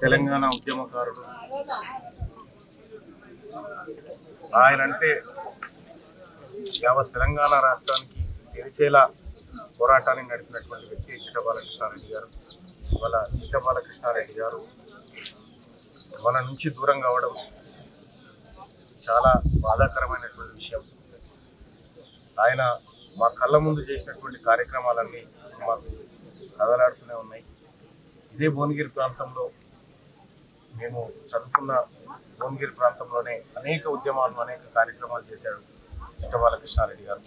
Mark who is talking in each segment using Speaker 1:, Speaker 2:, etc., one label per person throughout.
Speaker 1: తెలంగాణ ఉద్యమకారుడు. ఆయన అంటే యావత్ తెలంగాణ రాష్ట్రానికి తెలిసేలా పోరాటాన్ని నడిపినటువంటి వ్యక్తి చిట్ట బాలకృష్ణారెడ్డి గారు. ఇవాళ చిట్ట బాలకృష్ణారెడ్డి గారు మన నుంచి దూరం కావడం చాలా బాధాకరమైనటువంటి విషయం. ఆయన మా కళ్ళ ముందు చేసినటువంటి కార్యక్రమాలన్నీ మాకు కదలాడుతూనే ఉన్నాయి. ఇదే భువనగిరి ప్రాంతంలో మేము చదువుకున్న భువనగిరి ప్రాంతంలోనే అనేక ఉద్యమాలు అనేక కార్యక్రమాలు చేశాడు చిట్ట బాలకృష్ణారెడ్డి గారు.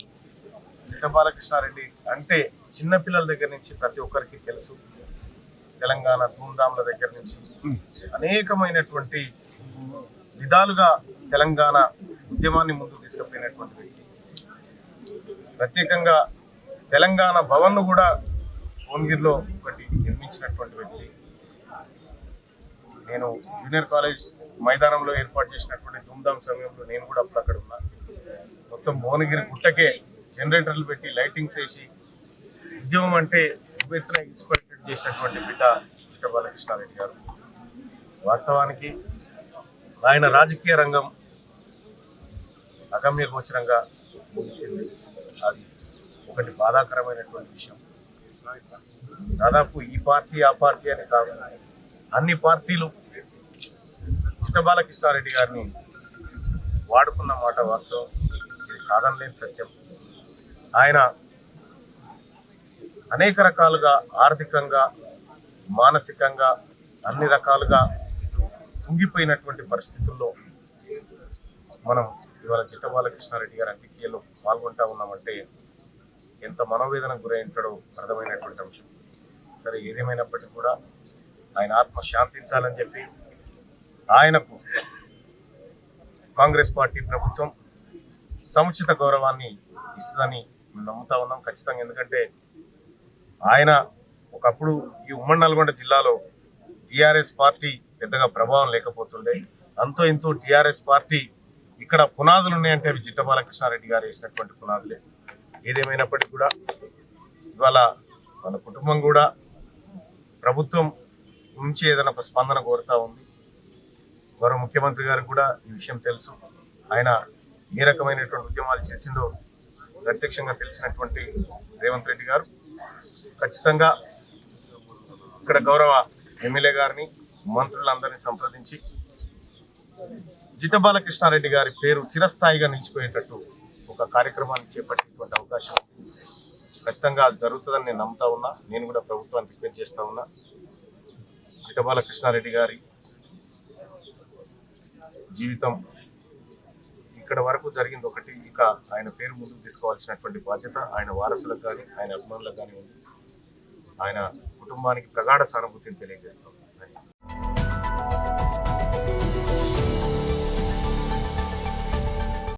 Speaker 1: చిట్ట బాలకృష్ణారెడ్డి అంటే చిన్నపిల్లల దగ్గర నుంచి ప్రతి ఒక్కరికి తెలుసు. తెలంగాణ ధూమ్ధాంల దగ్గర నుంచి అనేకమైనటువంటి విధాలుగా తెలంగాణ ఉద్యమాన్ని ముందుకు తీసుకుపోయినటువంటి వ్యక్తి. ప్రత్యేకంగా తెలంగాణ భవన్ను కూడా భువనగిరిలో ఒకటి నిర్మించినటువంటి వ్యక్తి. నేను జూనియర్ కాలేజ్ మైదానంలో ఏర్పాటు చేసినటువంటి ధూమ్ధాం సమయంలో నేను కూడా అప్పుడు అక్కడ ఉన్నా. మొత్తం భువనగిరి గుట్టకే జనరేటర్లు పెట్టి లైటింగ్స్ వేసి ఉద్యమం అంటే ఎత్తున ఇన్స్పైరేట్ చేసినటువంటి బిడ్డ చిట్ట బాలకృష్ణారెడ్డి గారు. వాస్తవానికి ఆయన రాజకీయ రంగం అగమ్య గోచరంగా ముగిసింది. అది ఒకటి బాధాకరమైనటువంటి విషయం. దాదాపు ఈ పార్టీ ఆ పార్టీ అని కాదు, అన్ని పార్టీలు చిట్ట బాలకృష్ణారెడ్డి గారిని వాడుకున్న మాట వాస్తవం. ఇది కాదనలేని సత్యం. ఆయన అనేక రకాలుగా ఆర్థికంగా మానసికంగా అన్ని రకాలుగా కుంగిపోయినటువంటి పరిస్థితుల్లో మనం ఇవాళ చిట్ట బాలకృష్ణారెడ్డి గారి అంత్యక్రియలో పాల్గొంటా ఉన్నామంటే ఎంత మనోవేదనకు గురై ఉంటాడో అర్థమైనటువంటి అంశం. సరే, ఏదేమైనప్పటికీ కూడా ఆయన ఆత్మ శాంతించాలని చెప్పి ఆయనకు కాంగ్రెస్ పార్టీ ప్రభుత్వం సముచిత గౌరవాన్ని ఇస్తుందని మేము నమ్ముతా ఉన్నాం ఖచ్చితంగా. ఎందుకంటే ఆయన ఒకప్పుడు ఈ ఉమ్మడి నల్గొండ జిల్లాలో టీఆర్ఎస్ పార్టీ పెద్దగా ప్రభావం లేకపోతుండే. అంతో ఇంతో టీఆర్ఎస్ పార్టీ ఇక్కడ పునాదులు ఉన్నాయంటే అవి చిట్ట బాలకృష్ణారెడ్డి గారు వేసినటువంటి పునాదులే. ఏదేమైనప్పటికీ కూడా ఇవాళ మన కుటుంబం కూడా ప్రభుత్వం నుంచి ఏదైనా స్పందన కోరుతూ ఉంది. గౌరవ ముఖ్యమంత్రి గారికి కూడా ఈ విషయం తెలుసు. ఆయన ఏ రకమైనటువంటి ఉద్యమాలు చేసిందో ప్రత్యక్షంగా తెలిసినటువంటి రేవంత్ రెడ్డి గారు ఖచ్చితంగా ఇక్కడ గౌరవ ఎమ్మెల్యే గారిని మంత్రులందరినీ సంప్రదించి చిట్ట బాలకృష్ణారెడ్డి గారి పేరు చిరస్థాయిగా నిలిచిపోయేటట్టు ఒక కార్యక్రమాన్ని చేపట్టేటువంటి అవకాశం ఖచ్చితంగా జరుగుతుందని నేను నమ్ముతా ఉన్నా. నేను కూడా ప్రభుత్వాన్ని రిక్వెస్ట్ చేస్తా ఉన్నా. చిట్ట బాలకృష్ణారెడ్డి గారి జీవితం ఇక్కడ వరకు జరిగింది ఒకటి. ఇక ఆయన పేరు ముందుకు తీసుకోవాల్సినటువంటి బాధ్యత ఆయన వారసులకు కానీ ఆయన అభిమానులకు కానీ ఉంది. ఆయన కుటుంబానికి ప్రగాఢ సానుభూతిని తెలియజేస్తాం.